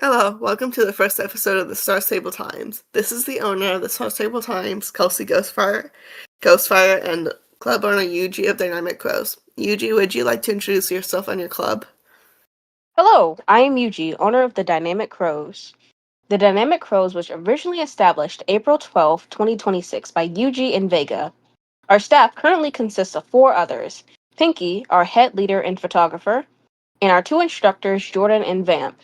Hello, welcome to the first episode of the Star Stable Times. This is the owner of the Star Stable Times, Kelsey Ghostfire, and club owner Yuji of Dynamic Crows. Yuji, would you like to introduce yourself and your club? Hello, I am Yuji, owner of the Dynamic Crows. The Dynamic Crows was originally established April 12, 2026 by Yuji and Vega. Our staff currently consists of four others: Pinky, our head leader and photographer, and our two instructors, Jordan and Vamp.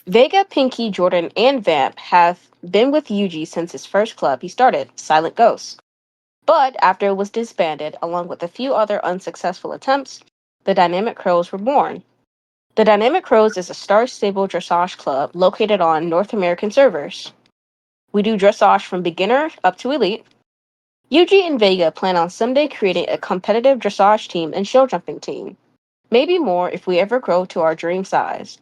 Vega, Pinky, Jordan, and Vamp have been with Yuji since his first club he started, Silent Ghost. But after it was disbanded, along with a few other unsuccessful attempts, the Dynamic Crows were born. The Dynamic Crows is a star-stable dressage club located on North American servers. We do dressage from beginner up to elite. Yuji and Vega plan on someday creating a competitive dressage team and show jumping team. Maybe more if we ever grow to our dream size.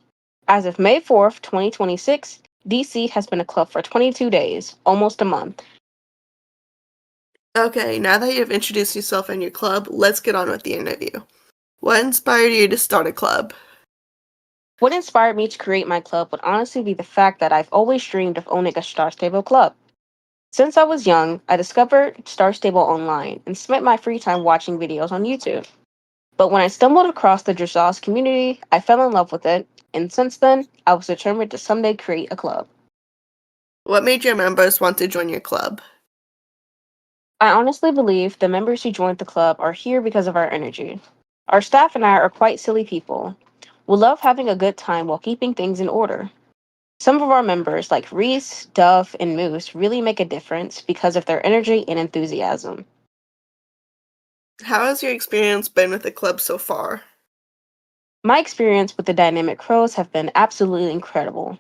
As of May 4th, 2026, DC has been a club for 22 days, almost a month. Okay, now that you've introduced yourself and your club, let's get on with the interview. What inspired you to start a club? What inspired me to create my club would honestly be the fact that I've always dreamed of owning a star-stable club. Since I was young, I discovered Star Stable online and spent my free time watching videos on YouTube. But when I stumbled across the dressage community, I fell in love with it, and since then, I was determined to someday create a club. What made your members want to join your club? I honestly believe the members who joined the club are here because of our energy. Our staff and I are quite silly people. We love having a good time while keeping things in order. Some of our members, like Reese, Dove, and Moose, really make a difference because of their energy and enthusiasm. How has your experience been with the club so far? My experience with the Dynamic Crows have been absolutely incredible.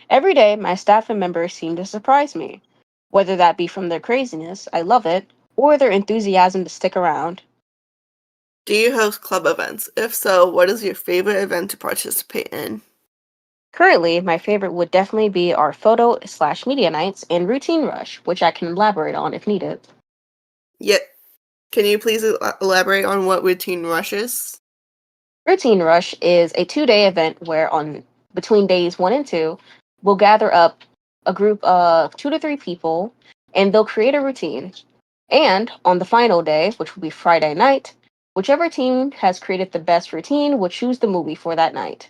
Every day, my staff and members seem to surprise me. Whether that be from their craziness, I love it, or their enthusiasm to stick around. Do you host club events? If so, what is your favorite event to participate in? Currently, my favorite would definitely be our photo/media nights and routine rush, which I can elaborate on if needed. Yet, can you please elaborate on what routine rush is? Routine rush is a 2-day event where on between days 1 and 2, we'll gather up a group of 2 to 3 people and they'll create a routine. And on the final day, which will be Friday night, whichever team has created the best routine will choose the movie for that night.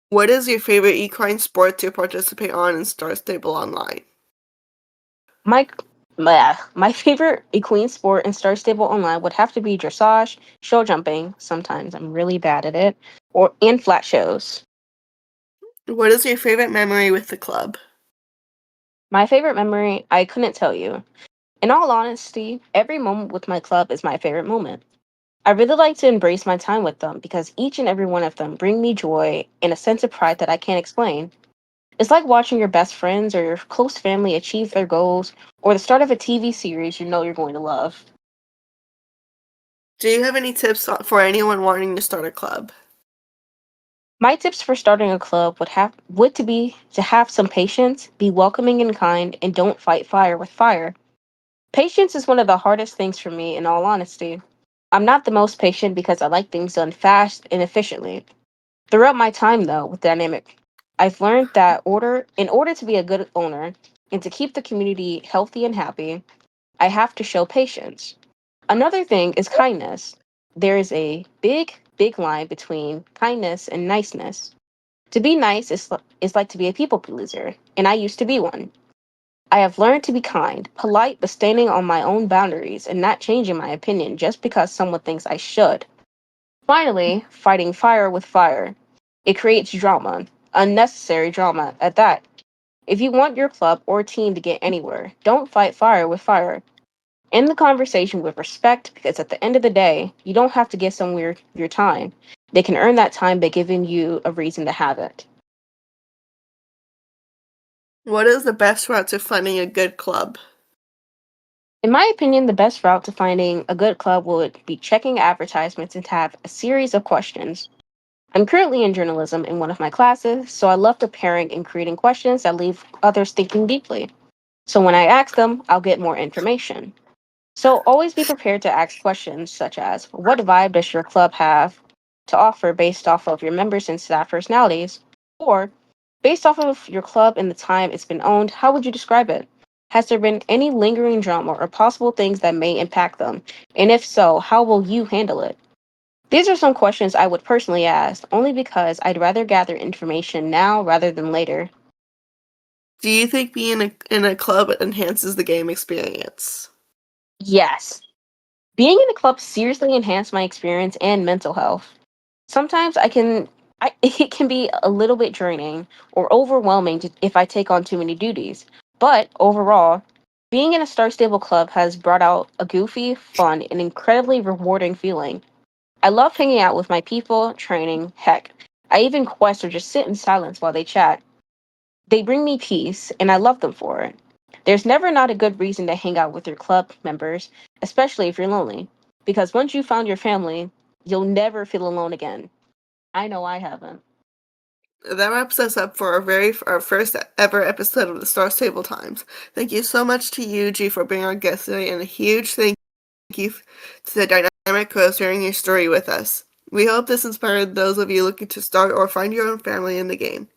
What is your favorite equine sport to participate on in Star Stable Online? My my favorite equine sport in Star Stable Online would have to be dressage, show jumping. Sometimes I'm really bad at it, or and flat shows. What is your favorite memory with the club? My favorite memory, I couldn't tell you. In all honesty, every moment with my club is my favorite moment. I really like to embrace my time with them because each and every one of them bring me joy and a sense of pride that I can't explain. It's like watching your best friends or your close family achieve their goals or the start of a TV series you know you're going to love. Do you have any tips for anyone wanting to start a club? My tips for starting a club would to be to have some patience, be welcoming and kind, and don't fight fire with fire. Patience is one of the hardest things for me in all honesty. I'm not the most patient because I like things done fast and efficiently. Throughout my time though with Dynamic, I've learned that in order to be a good owner and to keep the community healthy and happy, I have to show patience. Another thing is kindness. There is a big line between kindness and niceness. To be nice is like to be a people pleaser, and I used to be one. I have learned to be kind, polite, but standing on my own boundaries and not changing my opinion just because someone thinks I should. Finally, fighting fire with fire. It creates drama, unnecessary drama at that. If you want your club or team to get anywhere, don't fight fire with fire. End the conversation with respect because at the end of the day, you don't have to give someone your time. They can earn that time by giving you a reason to have it. What is the best route to finding a good club? In my opinion, the best route to finding a good club would be checking advertisements and have a series of questions. I'm currently in journalism in one of my classes, so I love preparing and creating questions that leave others thinking deeply. So when I ask them, I'll get more information. So always be prepared to ask questions such as: what vibe does your club have? to offer based off of your members and staff personalities? Or, based off of your club and the time it's been owned, how would you describe it? Has there been any lingering drama or possible things that may impact them? And if so, how will you handle it? These are some questions I would personally ask, only because I'd rather gather information now rather than later. Do you think being in a club enhances the game experience? Yes, being in a club seriously enhanced my experience and mental health. Sometimes it can be a little bit draining or overwhelming if I take on too many duties. But overall, being in a Star Stable club has brought out a goofy, fun, and incredibly rewarding feeling. I love hanging out with my people, training, heck, I even quest or just sit in silence while they chat. They bring me peace, and I love them for it. There's never not a good reason to hang out with your club members, especially if you're lonely. Because once you found your family, you'll never feel alone again. I know I haven't. That wraps us up for our first ever episode of the Star Stable Times. Thank you so much to Yuji for being our guest today, and a huge thank you to the dynamic co sharing your story with us. We hope this inspired those of you looking to start or find your own family in the game.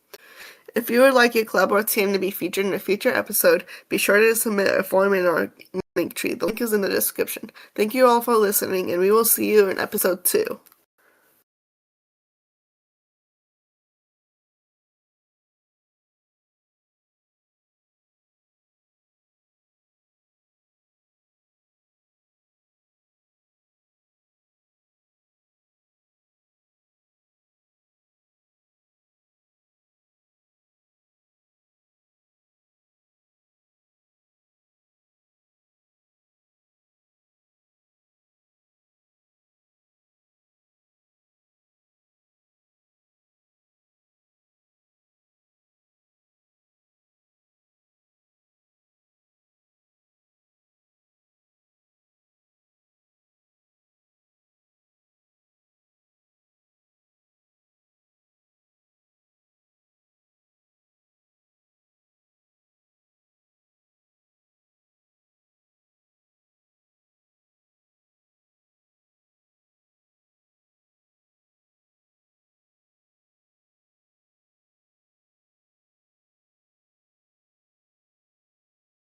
If you would like your club or team to be featured in a future episode, be sure to submit a form in our linktree. The link is in the description. Thank you all for listening, and we will see you in episode 2.